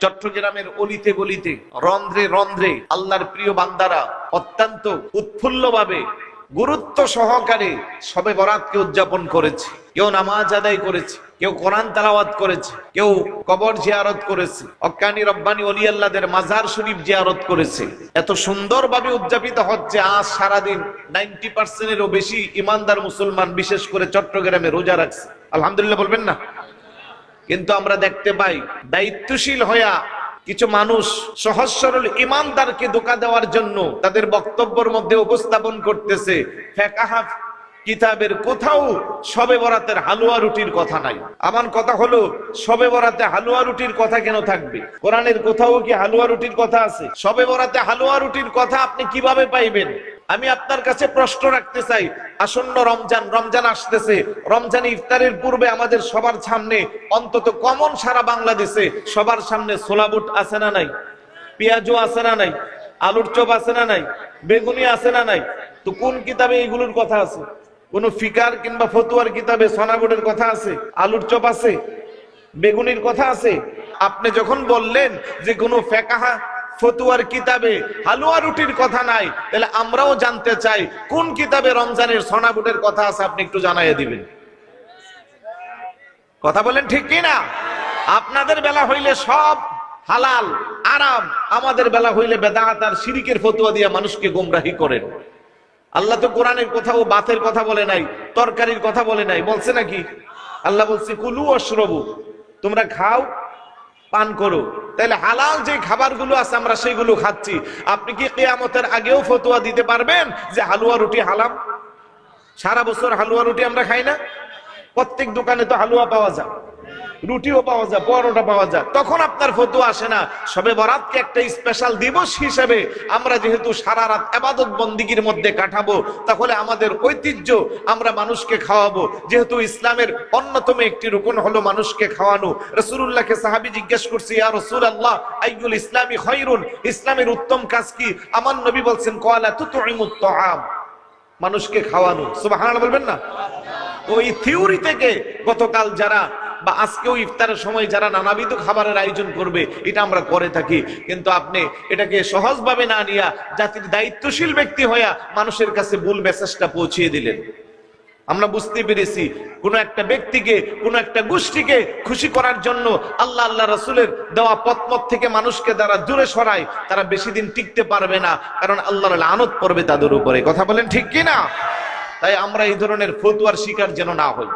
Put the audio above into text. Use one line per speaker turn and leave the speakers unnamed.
চট্টগ্রামের অলিতে গলিতে রন্ধ্রে রন্ধ্রে আল্লাহর প্রিয় বান্দারা অত্যন্ত উৎফুল্লভাবে গুরুত্ব সহকারে শবে বরাতকে উদযাপন করেছে। কেউ নামাজ আদায় করেছে, কেউ কোরআন তেলাওয়াত করেছে, কেউ কবর জিয়ারত করেছে, হক্কানি রব্বানি ওলি আল্লাহদের মাজার শরীফ জিয়ারত করেছে। এত সুন্দরভাবে উদযাপিত হচ্ছে। আজ সারাদিন 90%-এরও বেশি ইমানদার মুসলমান বিশেষ করে চট্টগ্রামে রোজা রাখছে। আলহামদুলিল্লাহ বলবেন না? কিন্তু আমরা দেখতে পাই দায়িত্বশীল হইয়া কিছু মানুষ সহজ সরল ইমানদারকে ধোঁকা দেওয়ার জন্য তাদের বক্তব্যের মধ্যে উপস্থাপন করতেছে ফিকহ কিতাবের কোথাও শবে বরাতের হালুয়া রুটির কথা নাই। আমার কথা হলো, শবে বরাতে হালুয়া রুটির কথা কেন থাকবে? কোরআনের কোথাও কি হালুয়া রুটির কথা আছে? শবে বরাতে হালুয়া রুটির কথা আপনি কিভাবে পাইবেন? আমি আপনার কাছে প্রশ্ন রাখতে চাই, আসন্ন রমজান আসতেছে। রমজান ইফতারের পূর্বে আমাদের সবার সামনে, অন্তত কমন সারা বাংলাদেশে সবার সামনে ছোলা বুট আছে না নাই? পেঁয়াজও আছে না নাই? আলুর চপ আছে না নাই? বেগুনি আছে না নাই? তো কোন কিতাবে এইগুলোর কথা আছে? কোন ফিকার কিংবা ফতুয়ার কিতাবে সোনা বুটের কথা আছে? আলুর চপ আছে? বেগুনির কথা আছে? আপনি যখন বললেন যে কোনো ফিকহ ফতুয়ার কিতাবে হালুয়া রুটির কথা নাই, তাহলে আমরাও জানতে চাই কোন কিতাবে রমজানের সোনা বুটের কথা আছে, আপনি একটু জানাইয়া দিবেন। কথা বলেন ঠিক কি না? আপনাদের বেলা হইলে সব হালাল আরাম, আমাদের বেলা হইলে বেদাত আর শিরিকের ফতুয়া দিয়ে মানুষকে গোমরাহি করেন। আল্লাহ তো কোরআনের কোথাও বাতের কথা বলে নাই, তরকারির কথা বলে নাই। বলছে নাকি? আল্লাহ বলছে কুলু ওয়াশরাবু, তোমরা খাও পান করো। তাহলে হালাল যে খাবারগুলো আছে আমরা সেইগুলো খাচ্ছি। আপনি কি কিয়ামতের আগেও ফতোয়া দিতে পারবেন যে হালুয়া রুটি হারাম? সারা বছর হালুয়া রুটি আমরা খাই না? প্রত্যেক দোকানে তো হালুয়া পাওয়া যায়, রুটিও পাওয়া যায়, পরোটা পাওয়া যায়। তখন আপনার ফতোয়া আসে না। শবে বরাতকে একটা স্পেশাল দিবস হিসেবে আমরা যেহেতু সারা রাত ইবাদত বন্দিগির মধ্যে কাটাবো, তাহলে আমাদের ঐতিহ্য আমরা মানুষকে খাওয়াবো। যেহেতু ইসলামের অন্যতম একটি রুকন হলো মানুষকে খাওয়ানো। রাসূলুল্লাহকে সাহাবী জিজ্ঞেস করছে, ইয়া রাসূলুল্লাহ আইয়ুল ইসলামি খায়রুন, ইসলামের উত্তম কাজ কি? আমার নবী বলছেন ক্বালা তুতঈমুত তাআম, মানুষকে খাওয়ানো। সুবহানাল্লাহ বলবেন না? ওই থিওরি থেকে গতকাল যারা বা আজকেও ইফতারের সময় যারা নানাবিধ খাবারের আয়োজন করবে, এটা আমরা করে থাকি। কিন্তু আপনি এটাকে সহজভাবে না নিয়া জাতির দায়িত্বশীল ব্যক্তি হইয়া মানুষের কাছে ভুল মেসেজটা পৌঁছিয়ে দিলেন। আমরা বুঝতে পেরেছি কোন একটা ব্যক্তিকে, কোন একটা গোষ্ঠীকে খুশি করার জন্য আল্লাহ আল্লাহ রাসূলের দেওয়া পথমত থেকে মানুষকে যারা দূরে সরায়, তারা বেশি দিন টিকতে পারবে না, কারণ আল্লাহর লানত পড়বে তাদের উপরে। কথা বলেন ঠিক কি না? তাই আমরা এই ধরনের ফতোয়ার শিকার যেন না হই।